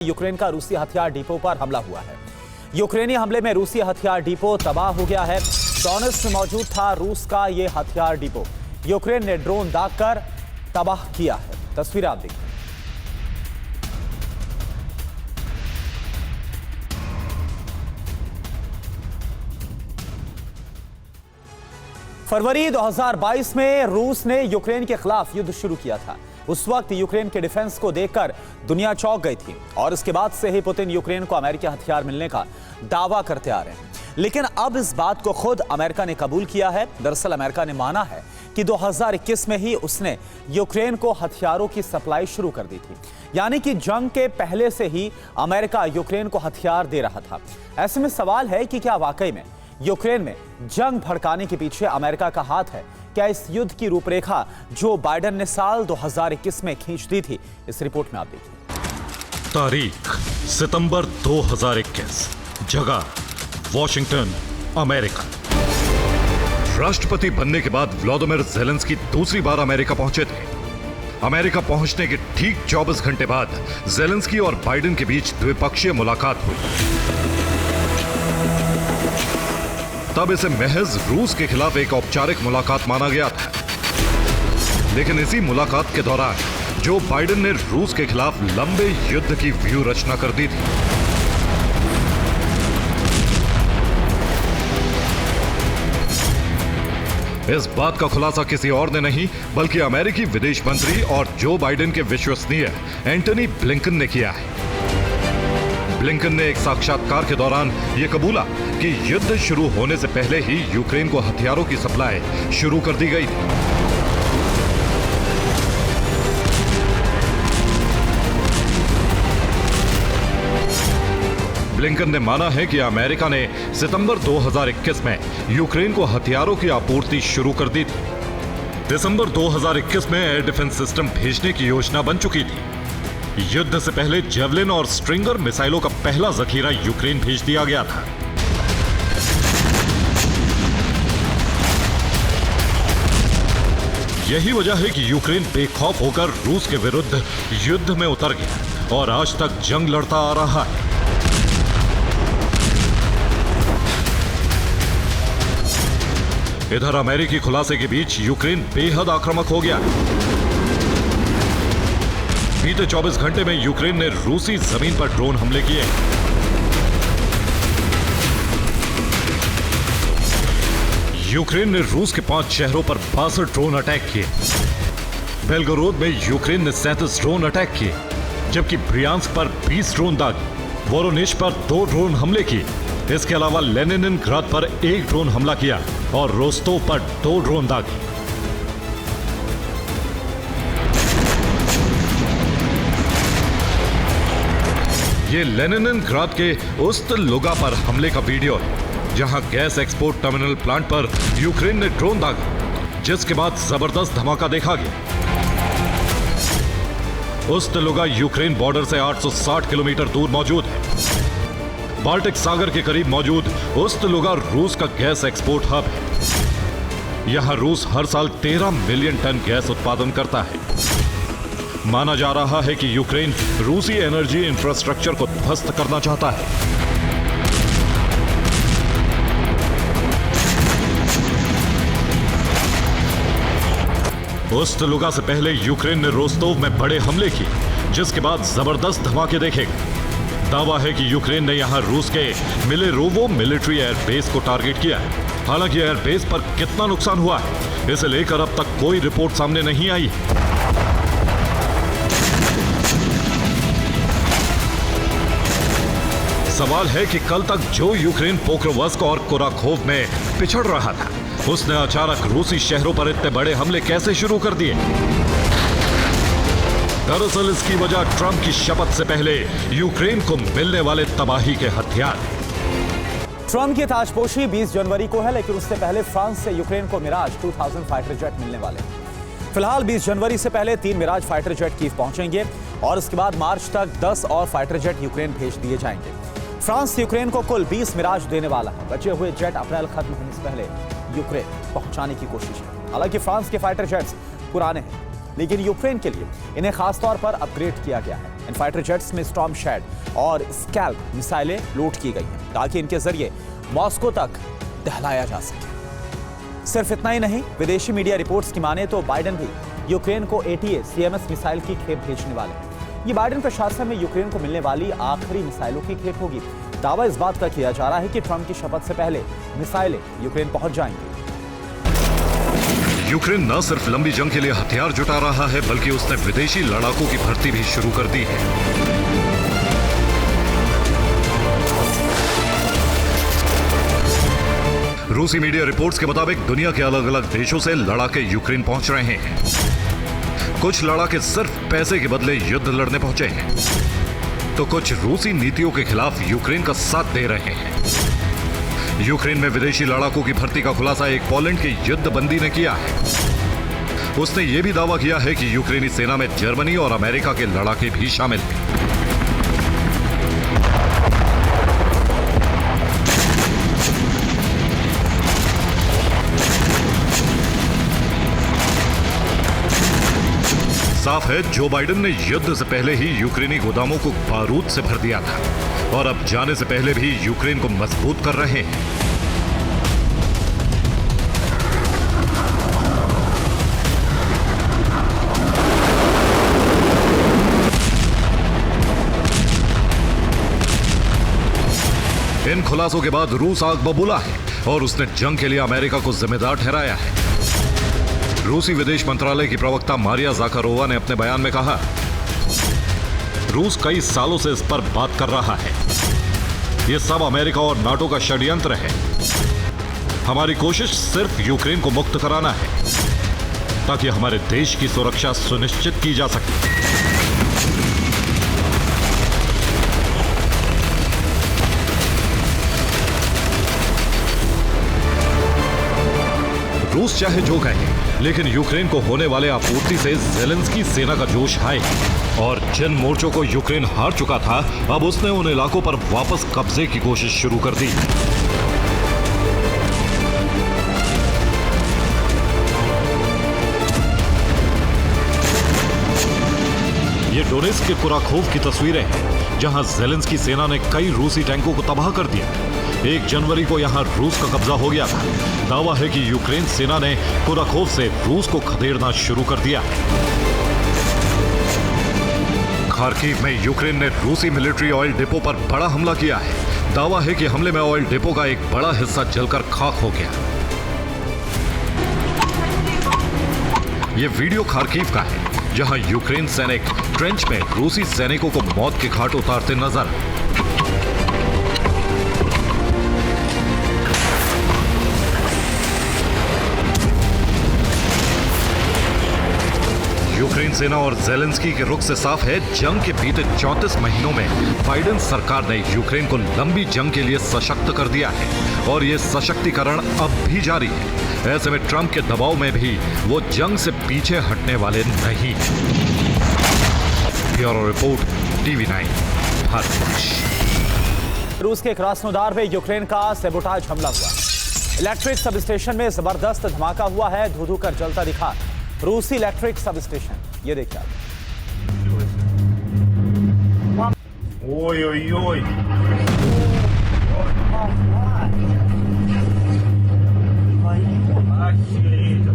Ukraine का रूसी हथियार डिपो पर हमला हुआ है। यूक्रेनी हमले में रूसी हथियार डिपो तबाह हो गया है। डोनेत्स्क में मौजूद था रूस का यह हथियार डिपो। यूक्रेन ने ड्रोन दागकर तबाह किया है। तस्वीरें आप देखिए। फरवरी 2022 में रूस ने यूक्रेन के खिलाफ युद्ध शुरू किया था। उस वक्त यूक्रेन के डिफेंस को देखकर दुनिया चौंक गई थी और इसके बाद से ही पुतिन यूक्रेन को अमेरिकी हथियार मिलने का दावा करते आ रहे हैं। लेकिन अब इस बात को खुद अमेरिका ने कबूल किया है। दरअसल अमेरिका ने माना है कि 2021 में ही उसने यूक्रेन को हथियारों की सप्लाई शुरू कर दी थी। यानी कि जंग के पहले से ही अमेरिका यूक्रेन को हथियार दे रहा था। ऐसे में सवाल है कि क्या वाकई में यूक्रेन में जंग भड़काने के पीछे अमेरिका का हाथ है? क्या इस युद्ध की रूपरेखा जो बाइडेन ने साल 2021 में खींच दी थी? इस रिपोर्ट में आप देखिए। तारीख सितंबर 2021, जगह वॉशिंगटन, अमेरिका। राष्ट्रपति बनने के बाद व्लादिमीर ज़ेलेंस्की दूसरी बार अमेरिका पहुंचे थे। अमेरिका पहुंचने के ठीक 24 घंटे बाद ज़ेलेंस्की और बाइडेन के बीच द्विपक्षीय मुलाकात हुई। तब इसे महज रूस के खिलाफ एक औपचारिक मुलाकात माना गया था। लेकिन इसी मुलाकात के दौरान जो बाइडेन ने रूस के खिलाफ लंबे युद्ध की व्यूह रचना कर दी थी। इस बात का खुलासा किसी और ने नहीं बल्कि अमेरिकी विदेश मंत्री और जो बाइडेन के विश्वसनीय एंटनी ब्लिंकन ने किया है। ब्लिंकन ने एक साक्षात्कार के दौरान यह कबूला कि युद्ध शुरू होने से पहले ही यूक्रेन को हथियारों की सप्लाई शुरू कर दी गई थी। ब्लिंकन ने माना है कि अमेरिका ने सितंबर 2021 में यूक्रेन को हथियारों की आपूर्ति शुरू कर दी थी। दिसंबर 2021 में एयर डिफेंस सिस्टम भेजने की योजना बन चुकी थी। युद्ध से पहले जेवलिन और स्ट्रिंगर मिसाइलों का पहला जखीरा यूक्रेन भेज दिया गया था। यही वजह है कि यूक्रेन बेखौफ होकर रूस के विरुद्ध युद्ध में उतर गया और आज तक जंग लड़ता आ रहा है। इधर अमेरिकी खुलासे के बीच यूक्रेन बेहद आक्रामक हो गया। बीते 24 घंटे में यूक्रेन ने रूसी जमीन पर ड्रोन हमले किए। यूक्रेन ने रूस के 5 शहरों पर 62 ड्रोन अटैक किए। बेलगोरोद में यूक्रेन ने 37 ड्रोन अटैक किए, जबकि ब्रियांस्क पर 20 ड्रोन दागे। वोरोनिश पर 2 ड्रोन हमले किए। इसके अलावा लेनिनग्राद पर 1 ड्रोन हमला किया और रोस्तोव पर 2 ड्रोन दागे। ये लेनिनग्राद के उस्त-लुगा पर हमले का वीडियो है, जहां गैस एक्सपोर्ट टर्मिनल प्लांट पर यूक्रेन ने ड्रोन दागा, जिसके बाद जबरदस्त धमाका देखा गया। उस्त-लुगा यूक्रेन बॉर्डर से 860 किलोमीटर दूर मौजूद है। बाल्टिक सागर के करीब मौजूद उस्त-लुगा रूस का गैस एक्सपोर्ट हब है। यहां रूस हर साल 13 मिलियन टन गैस उत्पादन करता है। माना जा रहा है कि यूक्रेन रूसी एनर्जी इंफ्रास्ट्रक्चर को ध्वस्त करना चाहता है। उस्त-लुगा से पहले यूक्रेन ने रोस्तोव में बड़े हमले किए, जिसके बाद जबरदस्त धमाके देखे गए। दावा है कि यूक्रेन ने यहां रूस के मिलेरोवो मिलिट्री एयरबेस को टारगेट किया है। हालांकि एयरबेस पर कितना नुकसान हुआ है, इसे लेकर अब तक कोई रिपोर्ट सामने नहीं आई है। सवाल है कि कल तक जो यूक्रेन पोक्रोवस्क और कुराखोव में पिछड़ रहा था, उसने अचानक रूसी शहरों पर इतने बड़े हमले कैसे शुरू कर दिए? दरअसल इसकी वजह ट्रंप की शपथ से पहले यूक्रेन को मिलने वाले तबाही के हथियार। ट्रंप की ताजपोशी 20 जनवरी को है, लेकिन उससे पहले फ्रांस से यूक्रेन को मिराज 2000 फाइटर जेट मिलने वाले। फिलहाल 20 जनवरी से पहले 3 मिराज फाइटर जेट कीव पहुंचेंगे और इसके बाद मार्च तक 10 और फाइटर जेट यूक्रेन भेज दिए जाएंगे। फ्रांस यूक्रेन को कुल 20 मिराज देने वाला है। बचे हुए जेट अप्रैल खत्म होने से पहले यूक्रेन पहुंचाने की कोशिश है। हालांकि फ्रांस के फाइटर जेट्स पुराने हैं, लेकिन यूक्रेन के लिए इन्हें खासतौर पर अपग्रेड किया गया है। इन फाइटर जेट्स में स्टॉर्म शैड और स्कैल्प मिसाइलें लोड की गई हैं ताकि इनके जरिए मॉस्को तक दहलाया जा सके। सिर्फ इतना ही नहीं, विदेशी मीडिया रिपोर्ट्स की माने तो बाइडेन भी यूक्रेन को ATACMS मिसाइल की खेप भेजने वाले हैं। ये बाइडेन प्रशासन में यूक्रेन को मिलने वाली आखिरी मिसाइलों की खेप होगी। दावा इस बात का किया जा रहा है कि ट्रंप की शपथ से पहले मिसाइलें यूक्रेन पहुंच जाएंगी। यूक्रेन न सिर्फ लंबी जंग के लिए हथियार जुटा रहा है, बल्कि उसने विदेशी लड़ाकों की भर्ती भी शुरू कर दी है। रूसी मीडिया रिपोर्ट्स के मुताबिक दुनिया के अलग अलग देशों से लड़ाके यूक्रेन पहुंच रहे हैं। कुछ लड़ाके सिर्फ पैसे के बदले युद्ध लड़ने पहुंचे हैं, तो कुछ रूसी नीतियों के खिलाफ यूक्रेन का साथ दे रहे हैं। यूक्रेन में विदेशी लड़ाकों की भर्ती का खुलासा एक पोलैंड के युद्ध बंदी ने किया है। उसने यह भी दावा किया है कि यूक्रेनी सेना में जर्मनी और अमेरिका के लड़ाके भी शामिल हैं। साफ है, जो बाइडेन ने युद्ध से पहले ही यूक्रेनी गोदामों को बारूद से भर दिया था और अब जाने से पहले भी यूक्रेन को मजबूत कर रहे हैं। इन खुलासों के बाद रूस आग बबूला है और उसने जंग के लिए अमेरिका को जिम्मेदार ठहराया है। रूसी विदेश मंत्रालय की प्रवक्ता मारिया ज़ाखारोवा ने अपने बयान में कहा, रूस कई सालों से इस पर बात कर रहा है। यह सब अमेरिका और नाटो का षड्यंत्र है। हमारी कोशिश सिर्फ यूक्रेन को मुक्त कराना है ताकि हमारे देश की सुरक्षा सुनिश्चित की जा सके। रूस चाहे जो कहे, लेकिन यूक्रेन को होने वाले आपूर्ति से ज़ेलेंस्की सेना का जोश हाई है और जिन मोर्चों को यूक्रेन हार चुका था, अब उसने उन इलाकों पर वापस कब्जे की कोशिश शुरू कर दी। ये डोनेत्स्क के कुराखोव की तस्वीरें हैं, जहां ज़ेलेंस्की सेना ने कई रूसी टैंकों को तबाह कर दिया। 1 जनवरी को यहां रूस का कब्जा हो गया था। दावा है कि यूक्रेन सेना ने कुराखोव से रूस को खदेड़ना शुरू कर दिया है। खार्किव में यूक्रेन ने रूसी मिलिट्री ऑयल डिपो पर बड़ा हमला किया है। दावा है कि हमले में ऑयल डिपो का एक बड़ा हिस्सा जलकर खाक हो गया। यह वीडियो खार्किव का है, जहां यूक्रेन सैनिक ट्रेंच में रूसी सैनिकों को मौत के घाट उतारते नजर। यूक्रेन सेना और ज़ेलेंस्की के रुख से साफ है, जंग के बीते 34 महीनों में बाइडेन सरकार ने यूक्रेन को लंबी जंग के लिए सशक्त कर दिया है और ये सशक्तिकरण अब भी जारी है। ऐसे में ट्रंप के दबाव में भी वो जंग से पीछे हटने वाले नहीं। Bureau report, TV9 Bharat. रूस के क्रास्नोदार में यूक्रेन का सेबोटाज हमला हुआ। इलेक्ट्रिक सब स्टेशन में जबरदस्त धमाका हुआ है, धू-धू कर जलता दिखा रूसी इलेक्ट्रिक सब स्टेशन। ये देखिए आप। Ой-ой-ой.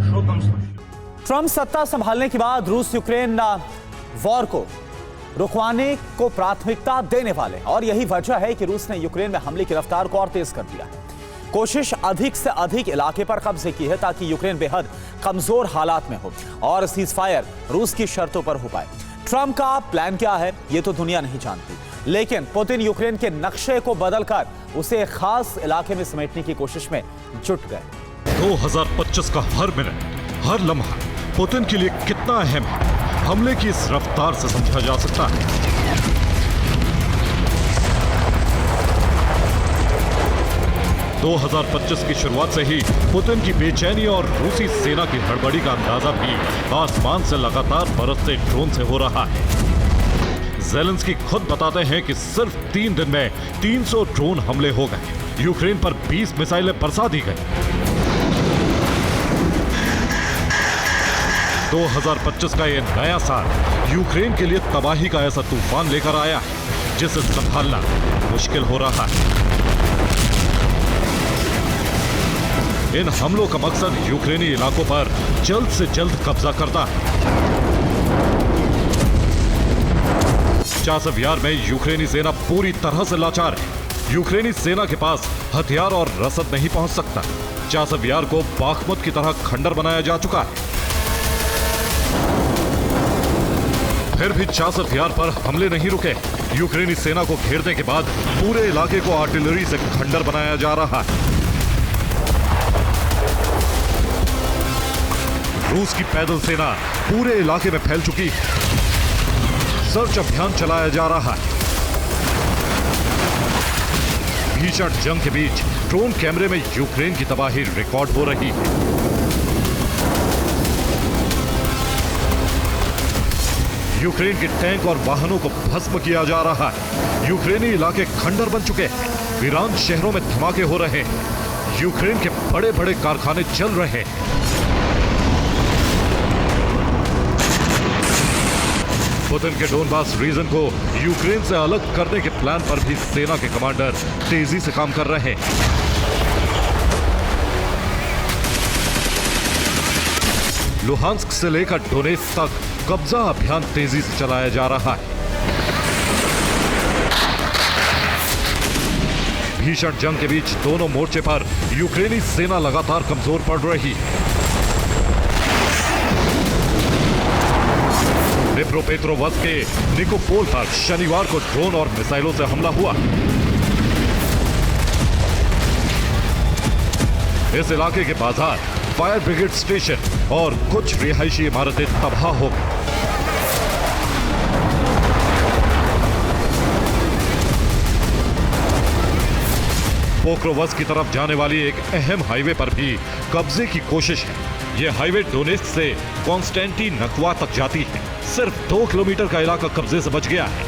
Что там случилось? ट्रंप सत्ता संभालने के बाद रूस यूक्रेन वॉर को रुकवाने को प्राथमिकता देने वाले, और यही वजह है कि रूस ने यूक्रेन में हमले की रफ्तार को और तेज कर दिया है। कोशिश अधिक से अधिक इलाके पर कब्जे की है ताकि यूक्रेन बेहद कमजोर हालात में हो और सीजफायर रूस की शर्तों पर हो पाए। ट्रंप का प्लान क्या है ये तो दुनिया नहीं जानती, लेकिन पुतिन यूक्रेन के नक्शे को बदलकर उसे एक खास इलाके में समेटने की कोशिश में जुट गए। 2025 का हर मिनट, हर लम्हा पुतिन के लिए कितना अहम है, हमले की इस रफ्तार से समझा जा सकता है। 2025 की शुरुआत से ही पुतिन की बेचैनी और रूसी सेना की हड़बड़ी का अंदाजा भी आसमान से लगातार बरसते ड्रोन से हो रहा है। ज़ेलेंस्की खुद बताते हैं कि सिर्फ 3 दिन में 300 ड्रोन हमले हो गए, यूक्रेन पर 20 मिसाइलें बरसा दी गई। 2025 का ये नया साल यूक्रेन के लिए तबाही का ऐसा तूफान लेकर आया है जिसे संभालना मुश्किल हो रहा है। इन हमलों का मकसद यूक्रेनी इलाकों पर जल्द से जल्द कब्जा करना है। चासव यार में यूक्रेनी सेना पूरी तरह से लाचार है। यूक्रेनी सेना के पास हथियार और रसद नहीं पहुंच सकता। चासव यार को बाखमुत की तरह खंडर बनाया जा चुका है। फिर भी चासव यार पर हमले नहीं रुके। यूक्रेनी सेना को घेरने के बाद पूरे इलाके को आर्टिलरी से खंडर बनाया जा रहा है। रूस की पैदल सेना पूरे इलाके में फैल चुकी है। सर्च अभियान चलाया जा रहा है। भीषण जंग के बीच ड्रोन कैमरे में यूक्रेन की तबाही रिकॉर्ड हो रही है। यूक्रेन के टैंक और वाहनों को भस्म किया जा रहा है। यूक्रेनी इलाके खंडर बन चुके हैं। वीरान शहरों में धमाके हो रहे हैं। यूक्रेन के बड़े बड़े कारखाने चल रहे हैं। पुतिन के डोनबास रीजन को यूक्रेन से अलग करने के प्लान पर भी सेना के कमांडर तेजी से काम कर रहे हैं। लुहांस्क से लेकर डोनेत्स्क तक कब्जा अभियान तेजी से चलाया जा रहा है। भीषण जंग के बीच दोनों मोर्चे पर यूक्रेनी सेना लगातार कमजोर पड़ रही है। डिप्रोपेट्रोवस्क के निकोपोल पर शनिवार को ड्रोन और मिसाइलों से हमला हुआ। इस इलाके के बाजार, फायर ब्रिगेड स्टेशन और कुछ रिहायशी इमारतें तबाह हो गई। पोक्रोवस्क की तरफ जाने वाली एक अहम हाईवे पर भी कब्जे की कोशिश है। यह हाईवे डोनेत्स्क से कॉन्स्टेंटिनोवा तक जाती है। सिर्फ 2 किलोमीटर का इलाका कब्जे से बच गया है।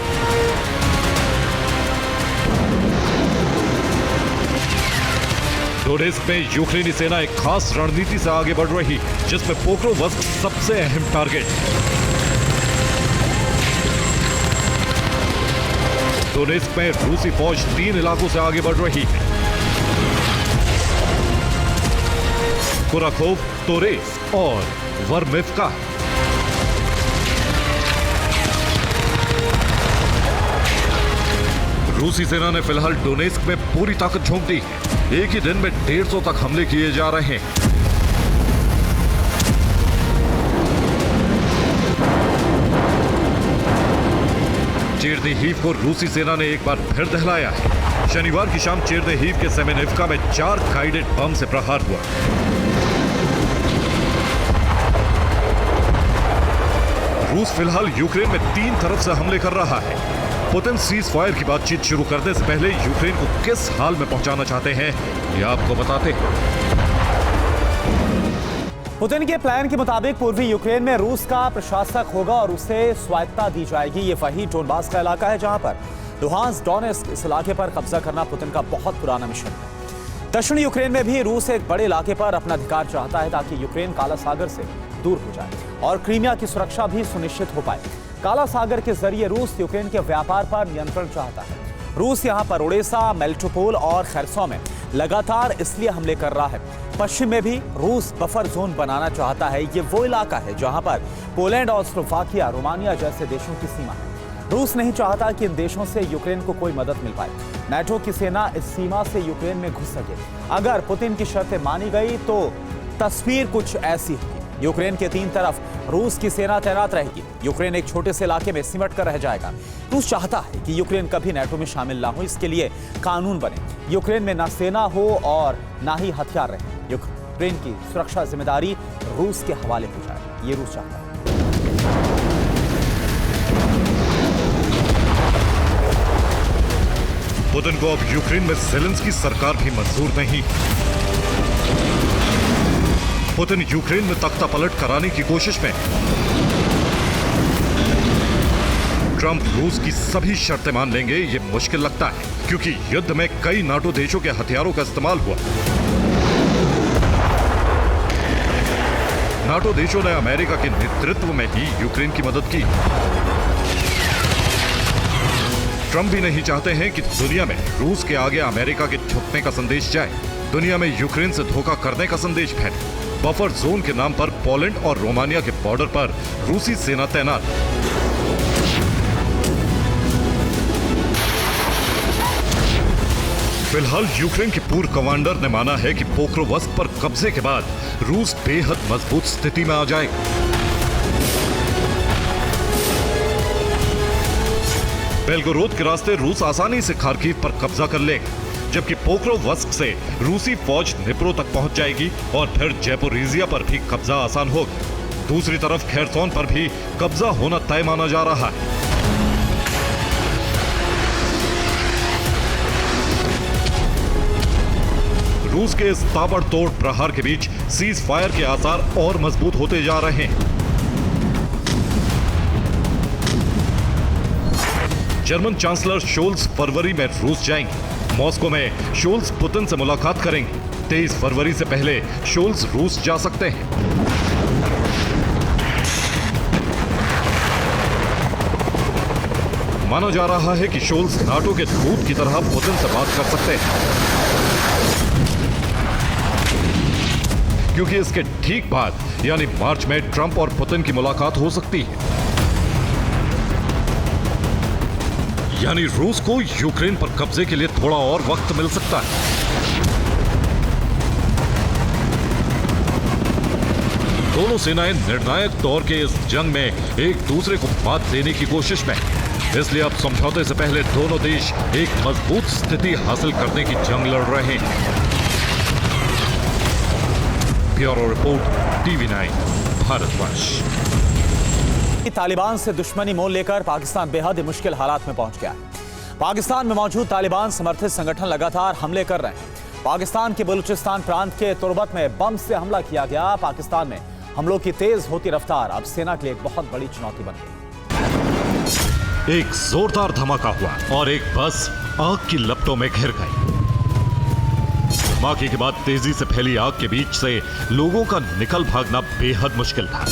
डोनेत्स्क में यूक्रेनी सेना एक खास रणनीति से आगे बढ़ रही है, जिसमें पोक्रोवस्क सबसे अहम टारगेट है। डोनेत्स्क में रूसी फौज 3 इलाकों से आगे बढ़ रही है। कुराखोव, तोरेत्स्क और वर्मिवका। रूसी सेना ने फिलहाल डोनेत्स्क में पूरी ताकत झोंक दी है। एक ही दिन में 150 तक हमले किए जा रहे हैं। चेरनिहिव को रूसी सेना ने एक बार फिर दहलाया है। शनिवार की शाम चेरनिहिव के सेमेनेवका में 4 गाइडेड बम से प्रहार हुआ। रूस फिलहाल यूक्रेन में 3 तरफ से हमले कर रहा है। पुतिन सीज फायर की बातचीत शुरू करने से पहले यूक्रेन को किस हाल में पहुंचाना चाहते हैं, ये आपको बताते हैं। पुतिन के प्लान के मुताबिक पूर्वी यूक्रेन में रूस का प्रशासक होगा और उसे स्वायत्तता दी जाएगी। ये वही डोनबास का इलाका है जहां पर लुहांस्क, डोनेत्स्क, इस इलाके पर कब्जा करना पुतिन का बहुत पुराना मिशन है। दक्षिण यूक्रेन में भी रूस एक बड़े इलाके पर अपना अधिकार चाहता है ताकि यूक्रेन काला सागर से दूर हो जाए और क्रीमिया की सुरक्षा भी सुनिश्चित हो पाए। काला सागर के जरिए रूस यूक्रेन के व्यापार पर नियंत्रण चाहता है। रूस यहां पर ओडेसा, मेलिटोपोल और खैरसों में लगातार इसलिए हमले कर रहा है। पश्चिम में भी रूस बफर जोन बनाना चाहता है। ये वो इलाका है जहां पर पोलैंड और स्लोवाकिया, रोमानिया जैसे देशों की सीमा है। रूस नहीं चाहता कि इन देशों से यूक्रेन को कोई मदद मिल पाए। नाटो की सेना इस सीमा से यूक्रेन में घुस सके। अगर पुतिन की शर्तें मानी गई तो तस्वीर कुछ ऐसी होगी। यूक्रेन के 3 तरफ रूस की सेना तैनात रहेगी। यूक्रेन एक छोटे से इलाके में सिमट कर रह जाएगा। रूस चाहता है कि यूक्रेन कभी नाटो में शामिल ना हो। इसके लिए कानून बने। यूक्रेन में ना सेना हो और ना ही हथियार रहे। यूक्रेन की सुरक्षा जिम्मेदारी रूस के हवाले हो जाए, ये रूस चाहता है। पुतिन को अब यूक्रेन में ज़ेलेंस्की सरकार भी मंजूर नहीं। पुतिन यूक्रेन में तख्ता पलट कराने की कोशिश में। ट्रंप रूस की सभी शर्तें मान लेंगे, ये मुश्किल लगता है क्योंकि युद्ध में कई नाटो देशों के हथियारों का इस्तेमाल हुआ। नाटो देशों ने अमेरिका के नेतृत्व में ही यूक्रेन की मदद की। ट्रंप भी नहीं चाहते हैं कि दुनिया में रूस के आगे अमेरिका के झुकने का संदेश जाए, दुनिया में यूक्रेन से धोखा करने का संदेश फैले। बफर जोन के नाम पर पोलैंड और रोमानिया के बॉर्डर पर रूसी सेना तैनात। फिलहाल यूक्रेन के पूर्व कमांडर ने माना है कि पोक्रोवस्क पर कब्जे के बाद रूस बेहद मजबूत स्थिति में आ जाएगा। बेलगोरोद के रास्ते रूस आसानी से खार्किव पर कब्जा कर लेगा, जबकि पोक्रोवस्क से रूसी फौज निप्रो तक पहुंच जाएगी और फिर जैपोरिजिया पर भी कब्जा आसान होगा। दूसरी तरफ खेरसोन पर भी कब्जा होना तय माना जा रहा है। रूस के इस ताबड़तोड़ प्रहार के बीच सीज फायर के आसार और मजबूत होते जा रहे हैं। जर्मन चांसलर शोल्स फरवरी में रूस जाएंगे। मॉस्को में शोल्स पुतिन से मुलाकात करेंगे। 23 फरवरी से पहले शोल्स रूस जा सकते हैं। माना जा रहा है कि शोल्स नाटो के दूत की तरह पुतिन से बात कर सकते हैं, क्योंकि इसके ठीक बाद यानी मार्च में ट्रंप और पुतिन की मुलाकात हो सकती है। यानी रूस को यूक्रेन पर कब्जे के लिए थोड़ा और वक्त मिल सकता है। दोनों सेनाएं निर्णायक दौर के इस जंग में एक दूसरे को मात देने की कोशिश में, इसलिए अब समझौते से पहले दोनों देश एक मजबूत स्थिति हासिल करने की जंग लड़ रहे हैं। Bureau report, TV9 Bharatvarsh. Taliban से दुश्मनी मोल लेकर पाकिस्तान बेहद मुश्किल हालात में पहुंच गया है। पाकिस्तान में मौजूद तालिबान समर्थित संगठन लगातार हमले कर रहे हैं। पाकिस्तान के बलूचिस्तान प्रांत के तुर्बत में बम से हमला किया गया। पाकिस्तान में हमलों की तेज होती रफ्तार अब सेना के लिए एक बहुत बड़ी चुनौती बन गई। एक जोरदार धमाका हुआ और एक बस आग की लपटों में घिर गई। धमाके के बाद तेजी से फैली आग के बीच से लोगों का निकल भागना बेहद मुश्किल था।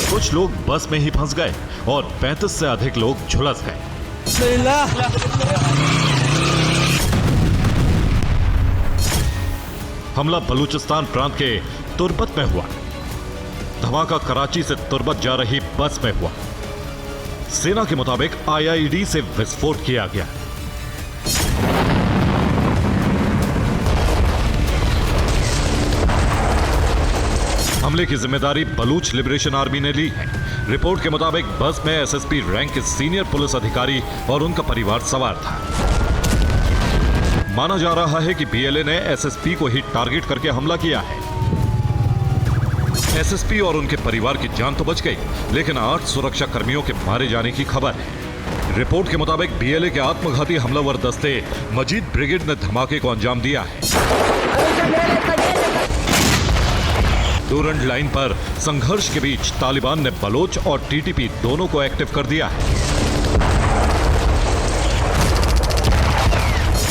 कुछ लोग बस में ही फंस गए और 35 से अधिक लोग झुलस गए। हमला बलूचिस्तान प्रांत के तुर्बत में हुआ। धमाका कराची से तुर्बत जा रही बस में हुआ। सेना के मुताबिक IED से विस्फोट किया गया। हमले की जिम्मेदारी बलूच लिबरेशन आर्मी ने ली है। रिपोर्ट के मुताबिक बस में SSP रैंक के सीनियर पुलिस अधिकारी और उनका परिवार सवार था। माना जा रहा है कि BLA ने SSP को ही टारगेट करके हमला किया है। SSP और उनके परिवार की जान तो बच गई, लेकिन 8 सुरक्षा कर्मियों के मारे जाने की खबर है। रिपोर्ट के मुताबिक BLA के आत्मघाती हमलावर दस्ते मजीद ब्रिगेड ने धमाके को अंजाम दिया है। डूरंड लाइन पर संघर्ष के बीच तालिबान ने बलोच और TTP दोनों को एक्टिव कर दिया है।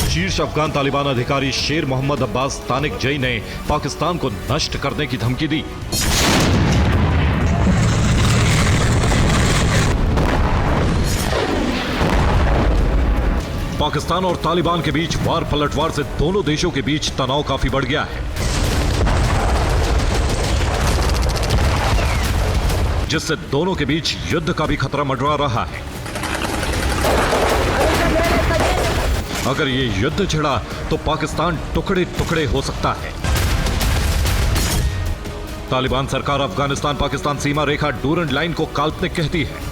शीर्ष अफगान तालिबान अधिकारी शेर मोहम्मद अब्बास तानिक जई ने पाकिस्तान को नष्ट करने की धमकी दी। पाकिस्तान और तालिबान के बीच वार पलटवार से दोनों देशों के बीच तनाव काफी बढ़ गया है, जिससे दोनों के बीच युद्ध का भी खतरा मंडरा रहा है। अगर ये युद्ध छिड़ा तो पाकिस्तान टुकड़े टुकड़े हो सकता है। तालिबान सरकार अफगानिस्तान पाकिस्तान सीमा रेखा डूरंड लाइन को काल्पनिक कहती है।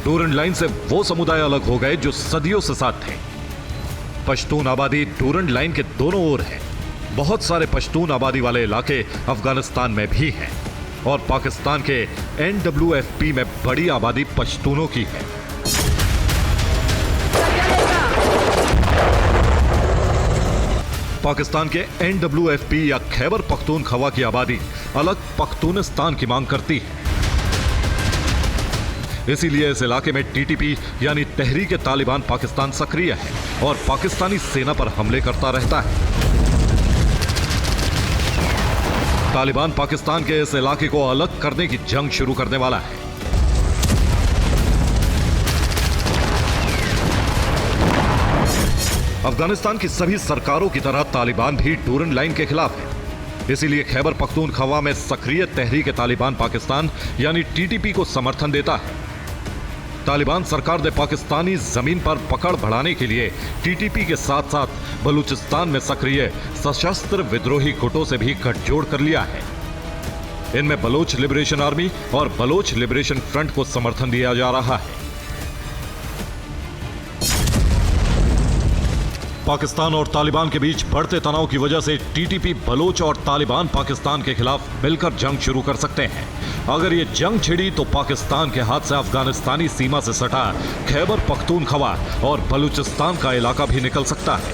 डूरंड लाइन से वो समुदाय अलग हो गए जो सदियों से साथ थे। पश्तून आबादी डूरंड लाइन के दोनों ओर है। बहुत सारे पश्तून आबादी वाले इलाके अफगानिस्तान में भी हैं और पाकिस्तान के NWFP में बड़ी आबादी पश्तूनों की है। पाकिस्तान के NWFP या खैबर पख्तूनख्वा की आबादी अलग पख्तूनिस्तान की मांग करती है। इसीलिए इस इलाके में TTP यानी तहरीक तालिबान पाकिस्तान सक्रिय है और पाकिस्तानी सेना पर हमले करता रहता है। तालिबान पाकिस्तान के इस इलाके को अलग करने की जंग शुरू करने वाला है। अफगानिस्तान की सभी सरकारों की तरह तालिबान भी डूरन लाइन के खिलाफ है। इसीलिए खैबर पख्तूनख्वा में सक्रिय तहरीक तालिबान पाकिस्तान यानी टीटीपी को समर्थन देता है। तालिबान सरकार ने पाकिस्तानी जमीन पर पकड़ बढ़ाने के लिए टीटीपी के साथ साथ बलूचिस्तान में सक्रिय सशस्त्र विद्रोही गुटों से भी गठजोड़ कर लिया है। इनमें बलोच लिबरेशन आर्मी और बलोच लिबरेशन फ्रंट को समर्थन दिया जा रहा है। पाकिस्तान और तालिबान के बीच बढ़ते तनाव की वजह से टीटीपी बलोच और तालिबान पाकिस्तान के खिलाफ मिलकर जंग शुरू कर सकते हैं। अगर ये जंग छिड़ी तो पाकिस्तान के हाथ से अफगानिस्तानी सीमा से सटा खैबर पख्तूनख्वा और बलूचिस्तान का इलाका भी निकल सकता है।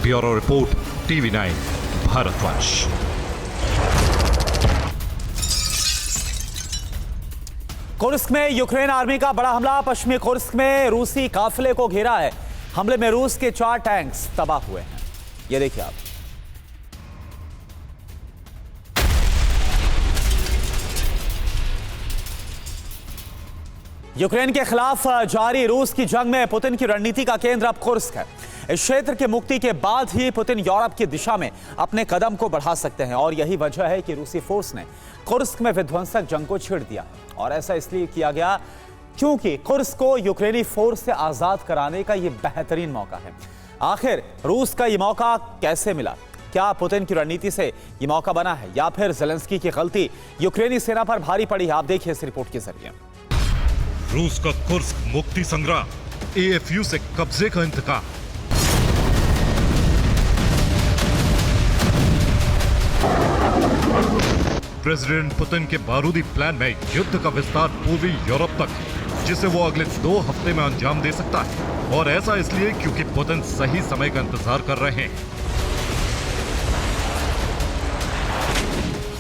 Bureau report, TV9 भारतवंश। कुर्स्क में यूक्रेन आर्मी का बड़ा हमला। पश्चिमी कुर्स्क में रूसी काफिले को घेरा है। हमले में रूस के 4 टैंक्स तबाह हुए हैं। ये देखिए आप। यूक्रेन के खिलाफ जारी रूस की जंग में पुतिन की रणनीति का केंद्र अब कुर्स्क है। इस क्षेत्र की मुक्ति के बाद ही पुतिन यूरोप की दिशा में अपने कदम को बढ़ा सकते हैं और यही वजह है कि रूसी फोर्स ने कुर्स्क में विध्वंसक जंग को छेड़ दिया। और ऐसा इसलिए किया गया क्योंकि कुर्स्क को यूक्रेनी फोर्स से आजाद कराने का यह बेहतरीन मौका है। आखिर रूस का यह मौका कैसे मिला? क्या पुतिन की रणनीति से यह मौका बना है या फिर ज़ेलेंस्की की गलती यूक्रेनी सेना पर भारी पड़ी है? आप देखिए इस रिपोर्ट के जरिए। रूस का कुर्स्क मुक्ति संग्राम, AFU से कब्जे का इंतकाम। प्रेसिडेंट पुतिन के बारूदी प्लान में युद्ध का विस्तार पूर्वी यूरोप तक है, जिसे वो अगले 2 हफ्ते में अंजाम दे सकता है। और ऐसा इसलिए क्योंकि पुतिन सही समय का इंतजार कर रहे हैं,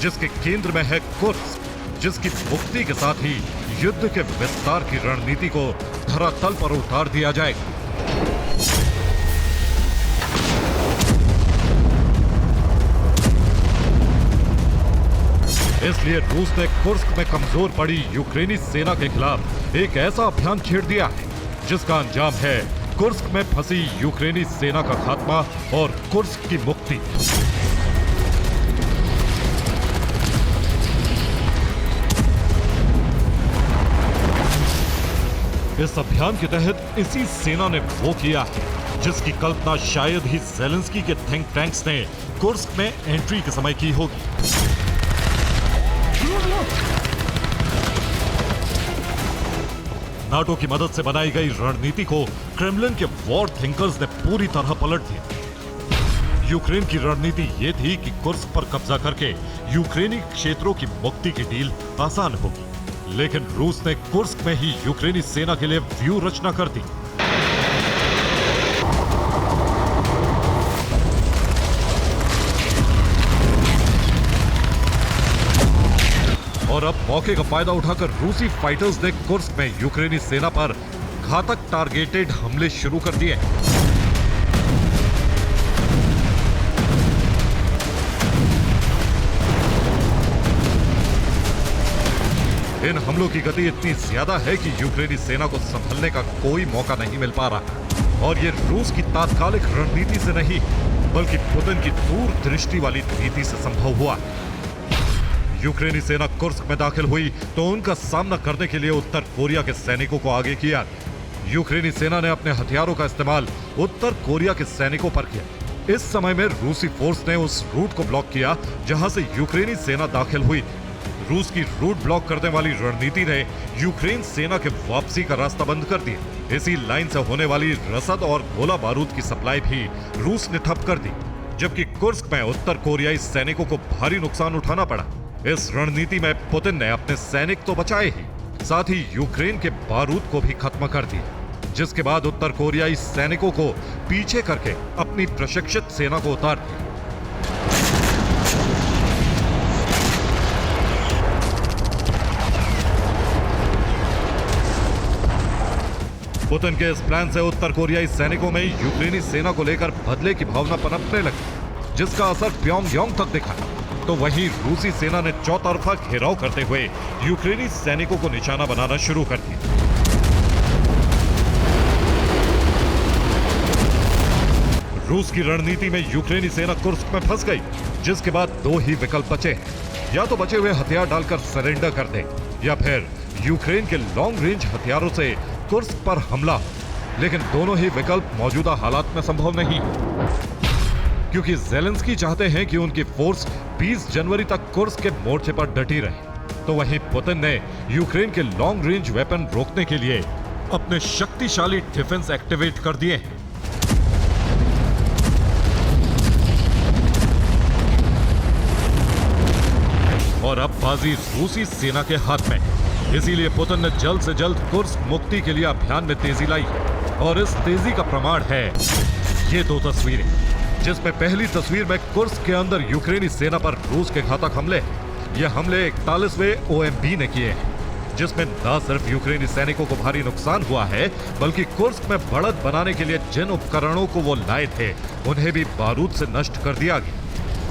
जिसके केंद्र में है कुर्स्क, जिसकी मुक्ति के साथ ही युद्ध के विस्तार की रणनीति को धरातल पर उतार दिया जाएगा। इसलिए रूस ने कुर्स्क में कमजोर पड़ी यूक्रेनी सेना के खिलाफ एक ऐसा अभियान छेड़ दिया है जिसका अंजाम है कुर्स्क में फंसी यूक्रेनी सेना का खात्मा और कुर्स्क की मुक्ति। इस अभियान के तहत इसी सेना ने वो किया है जिसकी कल्पना शायद ही ज़ेलेंस्की के थिंक टैंक्स ने कुर्स्क में एंट्री के समय की होगी। नाटो की मदद से बनाई गई रणनीति को क्रेमलिन के वॉर थिंकर्स ने पूरी तरह पलट दिया। यूक्रेन की रणनीति ये थी कि कुर्स्क पर कब्जा करके यूक्रेनी क्षेत्रों की मुक्ति की डील आसान होगी, लेकिन रूस ने कुर्स्क में ही यूक्रेनी सेना के लिए व्यू रचना कर दी। और अब मौके का फायदा उठाकर रूसी फाइटर्स ने कुर्स्क में यूक्रेनी सेना पर घातक टारगेटेड हमले शुरू कर दिए। इन हमलों की गति इतनी ज्यादा है कि यूक्रेनी सेना को संभलने का कोई मौका नहीं मिल पा रहा। और ये रूस की तात्कालिक रणनीति से नहीं, बल्कि पुतिन की दूरदृष्टि वाली नीति से संभव हुआ। यूक्रेनी सेना कुर्स्क में दाखिल हुई तो उनका सामना करने के लिए उत्तर कोरिया के सैनिकों को आगे किया। यूक्रेनी सेना ने अपने हथियारों का इस्तेमाल उत्तर कोरिया के सैनिकों पर किया। इस समय में रूसी फोर्स ने उस रूट को ब्लॉक किया जहां से यूक्रेनी सेना दाखिल हुई। रूस की रूट ब्लॉक करने वाली रणनीति ने यूक्रेन सेना के वापसी का रास्ता बंद कर दिया। इसी लाइन से होने वाली रसद और गोला बारूद की सप्लाई भी रूस ने ठप कर दी, जबकि कुर्स्क में उत्तर कोरियाई सैनिकों को भारी नुकसान उठाना पड़ा। इस रणनीति में पुतिन ने अपने सैनिक तो बचाए ही, साथ ही यूक्रेन के बारूद को भी खत्म कर दिया, जिसके बाद उत्तर कोरियाई सैनिकों को पीछे करके अपनी प्रशिक्षित सेना को उतार दिया। पुतिन के इस प्लान से उत्तर कोरियाई सैनिकों में यूक्रेनी सेना को लेकर बदले की भावना पनपने लगी, जिसका असर प्योंगयांग तक दिखा। तो वहीं रूसी सेना ने चौतरफा घेराव करते हुए यूक्रेनी सैनिकों को निशाना बनाना शुरू कर दिया। रूस की रणनीति में यूक्रेनी सेना कुर्स्क में फंस गई, जिसके बाद दो ही विकल्प बचे, या तो बचे हुए हथियार डालकर सरेंडर कर दे, या फिर यूक्रेन के लॉन्ग रेंज हथियारों से कुर्स्क पर हमला। लेकिन दोनों ही विकल्प मौजूदा हालात में संभव नहीं, क्योंकि ज़ेलेंस्की चाहते हैं कि उनकी फोर्स 20 जनवरी तक कुर्स्क के मोर्चे पर डटी रहे। तो वहीं पुतिन ने यूक्रेन के लॉन्ग रेंज वेपन रोकने के लिए अपने शक्तिशाली डिफेंस एक्टिवेट कर दिए हैं। और अब बाजी रूसी सेना के हाथ में। इसीलिए पुतिन ने जल्द से जल्द कुर्स्क मुक्ति के लिए अभियान में तेजी लाई, और इस तेजी का प्रमाण है ये दो तस्वीरें, जिसमें पहली तस्वीर में कुर्स्क के अंदर यूक्रेनी सेना पर रूस के घातक हमले। ये हमले 41वें OMB ने किए हैं, जिसमें न सिर्फ यूक्रेनी सैनिकों को भारी नुकसान हुआ है, बल्कि कुर्स्क में बढ़त बनाने के लिए जिन उपकरणों को वो लाए थे उन्हें भी बारूद से नष्ट कर दिया गया।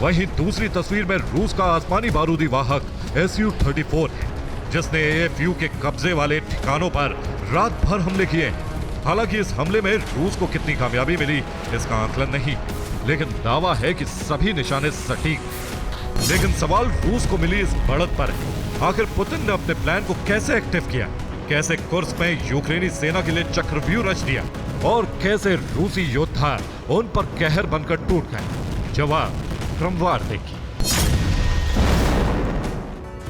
वहीं दूसरी तस्वीर में रूस का आसमानी बारूदी वाहक Su-34 है, जिसने AFU के कब्जे वाले ठिकानों पर रात भर हमले किए। हालांकि इस हमले में रूस को कितनी कामयाबी मिली इसका आकलन नहीं, लेकिन दावा है कि सभी निशाने सटीक। लेकिन सवाल रूस को मिली इस बढ़त पर है। आखिर पुतिन ने अपने प्लान को कैसे एक्टिव किया, कैसे कुर्स्क में यूक्रेनी सेना के लिए चक्रव्यूह रच दिया, और कैसे रूसी योद्धा उन पर कहर बनकर टूट गए। जवाब क्रमवार देखिए।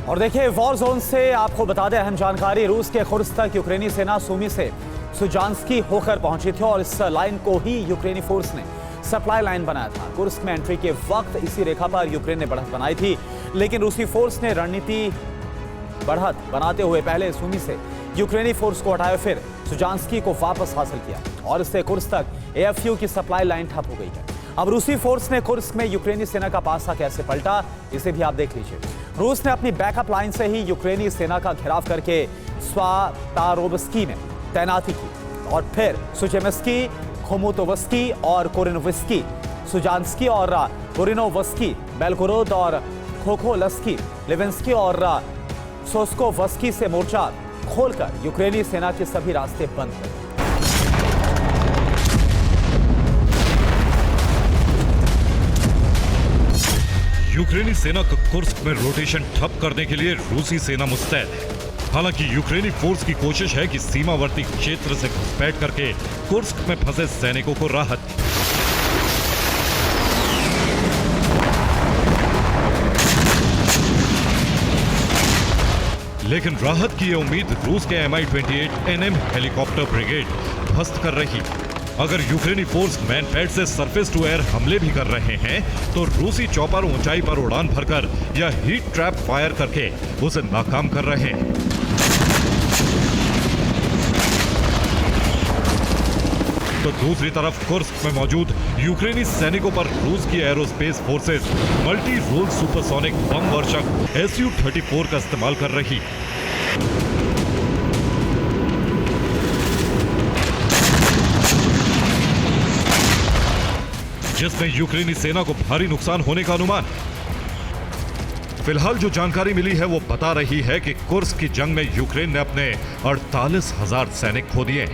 और देखिए, वॉर जोन से आपको बता दें अहम जानकारी। रूस के कुर्स्क तक यूक्रेनी सेना सूमी से सुजान्स्की होकर पहुंची थी, और इस लाइन को ही यूक्रेनी फोर्स ने सप्लाई लाइन बनाया था। कुर्स्क में एंट्री के वक्त इसी रेखा पर यूक्रेन ने बढ़त बनाई थी, लेकिन रूसी फोर्स ने रणनीति बढ़त बनाते हुए पहले सूमी से यूक्रेनी फोर्स को हटाया, फिर सुजान्स्की को वापस हासिल किया, और इससे कुर्स्क तक AFU की सप्लाई लाइन ठप हो गई है। अब रूसी फोर्स ने कुर्स्क में यूक्रेनी सेना का पासा कैसे पलटा, इसे भी आप देख लीजिए। रूस ने अपनी बैकअप लाइन से ही यूक्रेनी सेना का घेराव करके स्वातारोव्स्की में तैनाती की, और फिर सुजेमेस्की, खोमुतोवस्की और कोरिनोवस्की, सुजान्स्की और कोरिनोवस्की, बेलगोरोद और खोखोलस्की, लेविंस्की और सोस्कोवस्की से मोर्चा खोलकर यूक्रेनी सेना के सभी रास्ते बंद कर दिए। यूक्रेनी सेना का कुर्स्क में रोटेशन ठप करने के लिए रूसी सेना मुस्तैद है। हालांकि यूक्रेनी फोर्स की कोशिश है कि सीमावर्ती क्षेत्र से घुसपैठ करके कुर्स्क में फंसे सैनिकों को राहत दी। लेकिन राहत की यह उम्मीद रूस के Mi-28 NM हेलीकॉप्टर ब्रिगेड ध्वस्त कर रही। अगर यूक्रेनी फोर्स मैनपैड से सरफेस टू एयर हमले भी कर रहे हैं, तो रूसी चॉपर ऊंचाई पर उड़ान भरकर या हीट ट्रैप फायर करके उसे नाकाम कर रहे हैं। तो दूसरी तरफ कुर्स्क में मौजूद यूक्रेनी सैनिकों पर रूस की aerospace forces multi role supersonic बम वर्षक Su-34 का इस्तेमाल कर रही। जिसमें यूक्रेनी सेना को भारी नुकसान होने का अनुमान। फिलहाल जो जानकारी मिली है वो बता रही है कि कुर्स्क की जंग में यूक्रेन ने अपने 48,000 सैनिक खो दिए।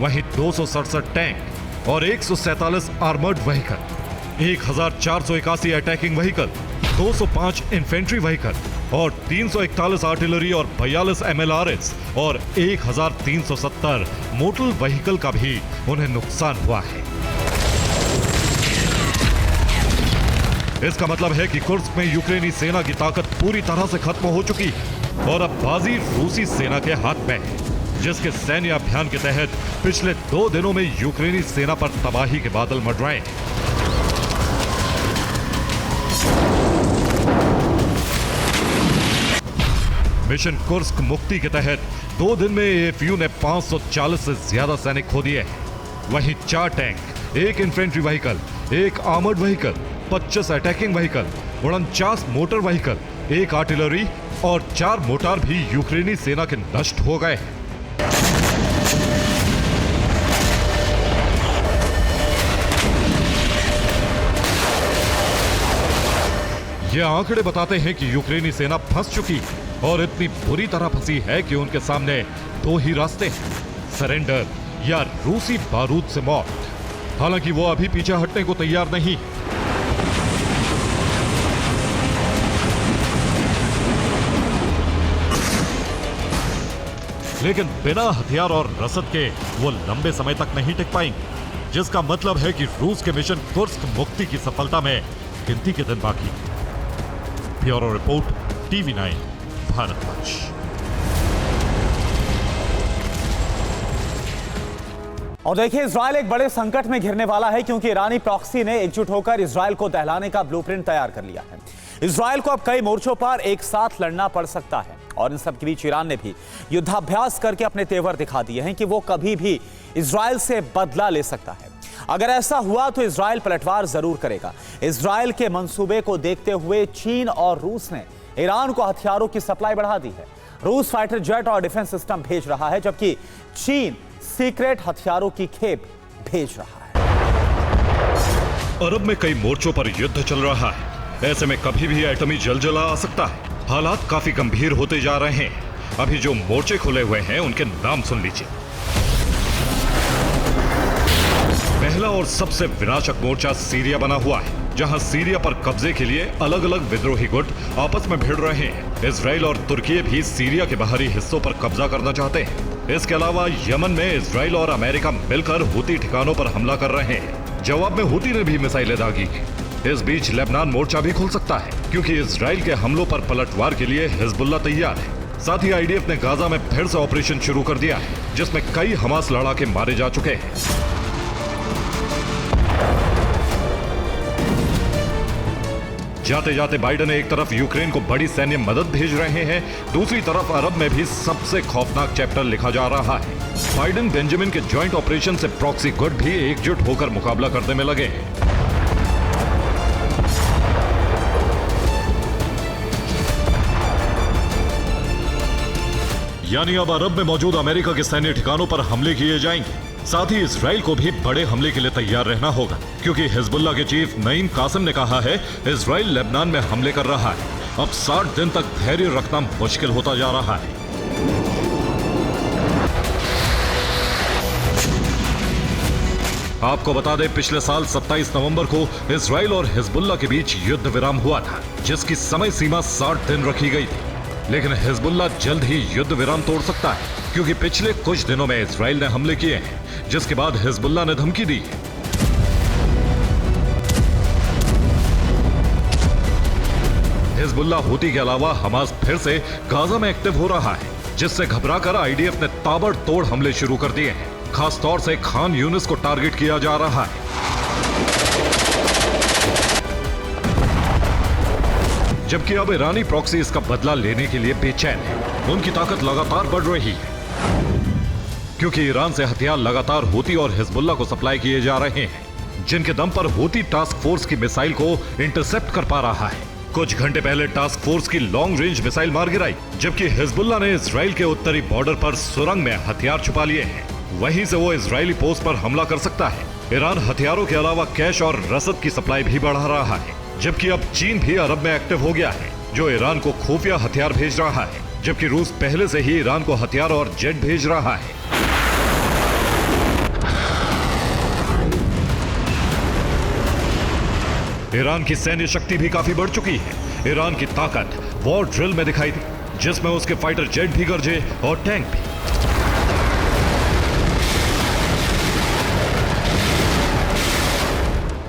वहीं 267 टैंक और 147 armoured vehicle, 1,481 attacking vehicle, 205 infantry vehicle और 341 आर्टिलरी और 42 MLRS और 1,370 मोटर व्हीकल का भी उन्हें नुकसान हुआ है। इसका मतलब है कि कुर्स्क में यूक्रेनी सेना की ताकत पूरी तरह से खत्म हो चुकी है, और अब बाजी रूसी सेना के हाथ में है, जिसके सैन्य अभियान के तहत पिछले 2 दिनों में यूक्रेनी सेना पर तबाही के बादल मंडराए। मिशन कुर्स्क मुक्ति के तहत 2 दिन में AFU ने 540 से ज्यादा सैनिक खो दिए। वहीं 4 tank, 1 infantry vehicle, 1 armoured vehicle, 25 attacking vehicle, 49 motor vehicle, 1 artillery और 4 मोटार भी यूक्रेनी सेना के नष्ट हो गए। ये आंकड़े बताते हैं कि यूक्रेनी सेना फंस चुकी है और इतनी बुरी तरह फंसी है कि उनके सामने दो ही रास्ते हैं, सरेंडर या रूसी बारूद से मौत। हालांकि वो अभी पीछे हटने को तैयार नहीं। लेकिन बिना हथियार और रसद के वो लंबे समय तक नहीं टिक पाएंगे, जिसका मतलब है कि रूस के मिशन कुर्स्क मुक्ति की सफलता में गिनती के दिन बाकी। Bureau report, TV9 Bharatvarsh. और देखिए, इजराइल एक बड़े संकट में घिरने वाला है क्योंकि ईरानी प्रॉक्सी ने एकजुट होकर इजराइल को दहलाने का ब्लूप्रिंट तैयार कर लिया है। इजराइल को अब कई मोर्चों पर एक साथ लड़ना पड़ सकता है और इन सब के बीच ईरान ने भी युद्धाभ्यास करके अपने तेवर दिखा दिए हैं कि वो कभी भी इजराइल से बदला ले सकता है। अगर ऐसा हुआ तो इजराइल पलटवार जरूर करेगा। इजराइल के मंसूबे को देखते हुए चीन और रूस ने ईरान को हथियारों की सप्लाई बढ़ा दी है। रूस फाइटर जेट और डिफेंस सिस्टम भेज रहा है, जबकि चीन सीक्रेट हथियारों की खेप भेज रहा है। अरब में कई मोर्चों पर युद्ध चल रहा है। ऐसे में कभी भी एटमी जलजला आ सकता है। हालात काफी गंभीर होते जा रहे हैं। अभी जो मोर्चे खुले हुए हैं उनके नाम सुन लीजिए। पहला और सबसे विनाशक मोर्चा सीरिया बना हुआ है, जहां सीरिया पर कब्जे के लिए अलग अलग विद्रोही गुट आपस में भिड़ रहे हैं। इजराइल और तुर्की भी सीरिया के बाहरी हिस्सों पर कब्जा करना चाहते हैं। इसके अलावा यमन में इजराइल और अमेरिका मिलकर हुती ठिकानों पर हमला कर रहे हैं। जवाब में हुती ने भी मिसाइलें दागी। इस बीच लेबनान मोर्चा भी खुल सकता है, क्योंकि इजराइल के हमलों पर पलटवार के लिए हिजबुल्लाह तैयार है। साथ ही आईडीएफ ने गाजा में फिर से ऑपरेशन शुरू कर दिया है, जिसमें कई हमास लड़ाके मारे जा चुके हैं। जाते जाते बाइडेन एक तरफ यूक्रेन को बड़ी सैन्य मदद भेज रहे हैं, दूसरी तरफ अरब में भी सबसे खौफनाक चैप्टर लिखा जा रहा है। बाइडेन बेंजामिन के ज्वाइंट ऑपरेशन से प्रॉक्सी गुट भी एकजुट होकर मुकाबला करने में लगे हैं। यानी अब अरब में मौजूद अमेरिका के सैन्य ठिकानों पर हमले किए जाएंगे। साथ ही इजराइल को भी बड़े हमले के लिए तैयार रहना होगा, क्योंकि हिजबुल्लाह के चीफ नईम कासिम ने कहा है इजराइल लेबनान में हमले कर रहा है। अब 60 दिन तक धैर्य रखना मुश्किल होता जा रहा है। आपको बता दें, पिछले साल 27 नवंबर को इजराइल और हिजबुल्लाह के बीच युद्ध विराम हुआ था, जिसकी समय सीमा 60 दिन रखी गई थी। लेकिन हिजबुल्लाह जल्द ही युद्ध विराम तोड़ सकता है, क्योंकि पिछले कुछ दिनों में इजराइल ने हमले किए हैं, जिसके बाद हिजबुल्लाह ने धमकी दी है। हिजबुल्लाह हुती के अलावा हमास फिर से गाजा में एक्टिव हो रहा है, जिससे घबराकर आईडीएफ ने ताबड़तोड़ हमले शुरू कर दिए हैं। खास तौर से खान यूनिस को टारगेट किया जा रहा है। जबकि अब ईरानी प्रॉक्सी इसका बदला लेने के लिए बेचैन है। उनकी ताकत लगातार बढ़ रही है, क्योंकि ईरान से हथियार लगातार हुती और हिजबुल्लाह को सप्लाई किए जा रहे हैं, जिनके दम पर हुती टास्क फोर्स की मिसाइल को इंटरसेप्ट कर पा रहा है। कुछ घंटे पहले टास्क फोर्स की लॉन्ग रेंज मिसाइल मार गिराई, जबकि हिजबुल्लाह ने इजराइल के उत्तरी बॉर्डर पर सुरंग में हथियार छुपा लिए हैं। वहीं से वो इजरायली पोस्ट पर हमला कर सकता है। ईरान हथियारों के अलावा कैश और रसद की सप्लाई भी बढ़ा रहा है, जबकि अब चीन भी अरब में एक्टिव हो गया है, जो ईरान को खुफिया हथियार भेज रहा है, जबकि रूस पहले से ही ईरान को हथियार और जेट भेज रहा है। ईरान की सैन्य शक्ति भी काफी बढ़ चुकी है। ईरान की ताकत वॉर ड्रिल में दिखाई दी, जिसमें उसके फाइटर जेट भी गरजे और टैंक भी।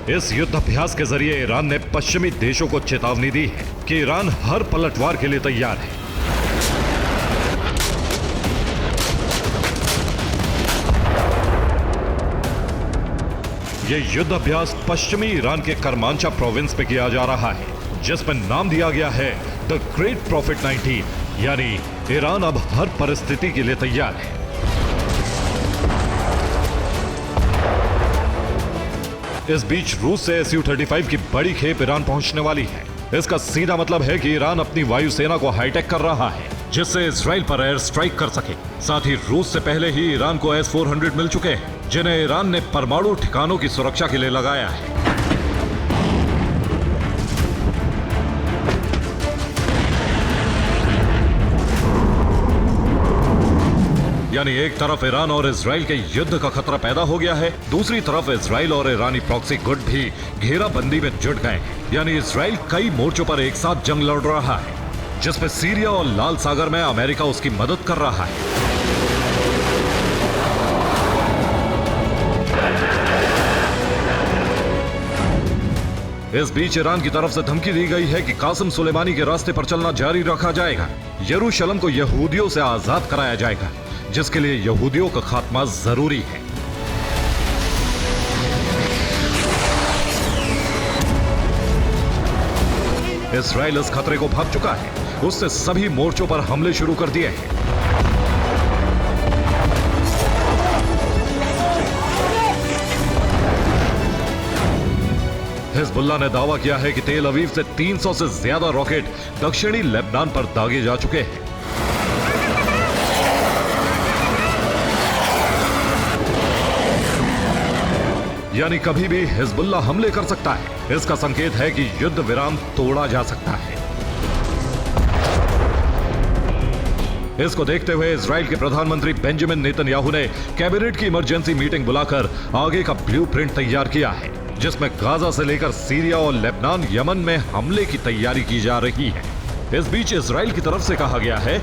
इस युद्धाभ्यास के जरिए ईरान ने पश्चिमी देशों को चेतावनी दी है कि ईरान हर पलटवार के लिए तैयार है। यह युद्धाभ्यास पश्चिमी ईरान के करमांचा प्रोविंस में किया जा रहा है, जिसमें नाम दिया गया है द ग्रेट प्रॉफिट 19, यानी ईरान अब हर परिस्थिति के लिए तैयार है। इस बीच रूस से Su-35 की बड़ी खेप ईरान पहुंचने वाली है। इसका सीधा मतलब है कि ईरान अपनी वायुसेना को हाईटेक कर रहा है, जिससे इजराइल पर एयर स्ट्राइक कर सके। साथ ही रूस से पहले ही ईरान को S-400 मिल चुके हैं, जिन्हें ईरान ने परमाणु ठिकानों की सुरक्षा के लिए लगाया है। यानी एक तरफ ईरान और इजराइल के युद्ध का खतरा पैदा हो गया है, दूसरी तरफ इजराइल और ईरानी प्रॉक्सी गुट भी घेराबंदी में जुट गए हैं। यानी इजराइल कई मोर्चों पर एक साथ जंग लड़ रहा है, जिसमें सीरिया और लाल सागर में अमेरिका उसकी मदद कर रहा है। इस बीच ईरान की तरफ से धमकी दी गई है कि कासिम सुलेमानी के रास्ते पर चलना जारी रखा जाएगा। यरूशलेम को यहूदियों से आजाद कराया जाएगा, जिसके लिए यहूदियों का खात्मा जरूरी है। इस्राएल इस खतरे को भांप चुका है, उसने सभी मोर्चों पर हमले शुरू कर दिए हैं। हिजबुल्लाह ने दावा किया है कि तेल अवीव से 300 से ज्यादा रॉकेट दक्षिणी लेबनान पर दागे जा चुके हैं। यानी कभी भी हिजबुल्लाह हमले कर सकता है। इसका संकेत है कि युद्ध विराम तोड़ा जा सकता है। इसको देखते हुए इजराइल के प्रधानमंत्री बेंजामिन नेतन्याहू ने कैबिनेट की इमरजेंसी मीटिंग बुलाकर आगे का ब्लूप्रिंट तैयार किया है, जिसमें गाजा से लेकर सीरिया और लेबनान, यमन में हमले की तैयारी की जा रही है। इस बीच इजराइल की तरफ से कहा गया है,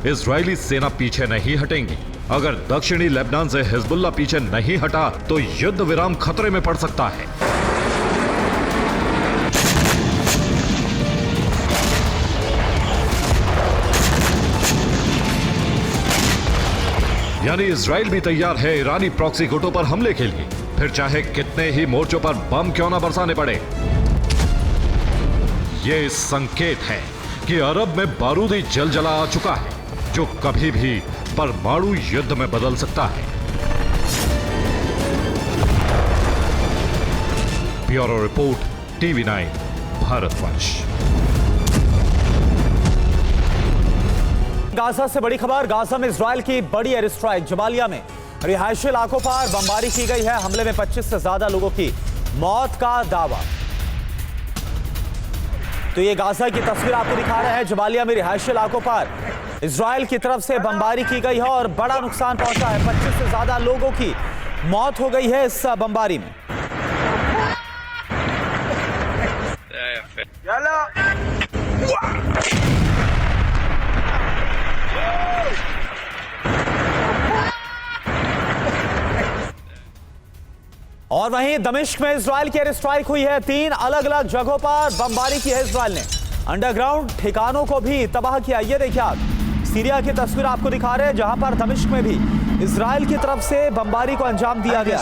इजरायली सेना पीछे नहीं हटेंगी। अगर दक्षिणी लेबनान से हिजबुल्लाह पीछे नहीं हटा तो युद्ध विराम खतरे में पड़ सकता है। यानी इजराइल भी तैयार है ईरानी प्रॉक्सी गुटों पर हमले के लिए, फिर चाहे कितने ही मोर्चों पर बम क्यों ना बरसाने पड़े। यह संकेत है कि अरब में बारूदी जलजला आ चुका है, जो कभी भी परमाणु युद्ध में बदल सकता है। Bureau report, TV9 Bharatvarsh. Gaza से बड़ी खबर। गाजा में इजराइल की बड़ी एयर स्ट्राइक। जबालिया में रिहायशी इलाकों पर बमबारी की गई है। हमले में 25 से ज्यादा लोगों की मौत का दावा। तो ये गाजा की तस्वीर आपको दिखा रहे हैं। जबालिया में रिहायशी इलाकों पर इजराइल की तरफ से बमबारी की गई है और बड़ा नुकसान पहुंचा है। 25 से ज्यादा लोगों की मौत हो गई है इस बमबारी में। और वहीं दमिश्क में इजराइल की एयर स्ट्राइक हुई है। 3 अलग अलग जगहों पर बमबारी की है इजराइल ने। अंडरग्राउंड ठिकानों को भी तबाह किया। ये देखिए आप, सीरिया की तस्वीर आपको दिखा रहे हैं, जहां पर दमिश्क में भी इजराइल की तरफ से बमबारी को अंजाम दिया गया।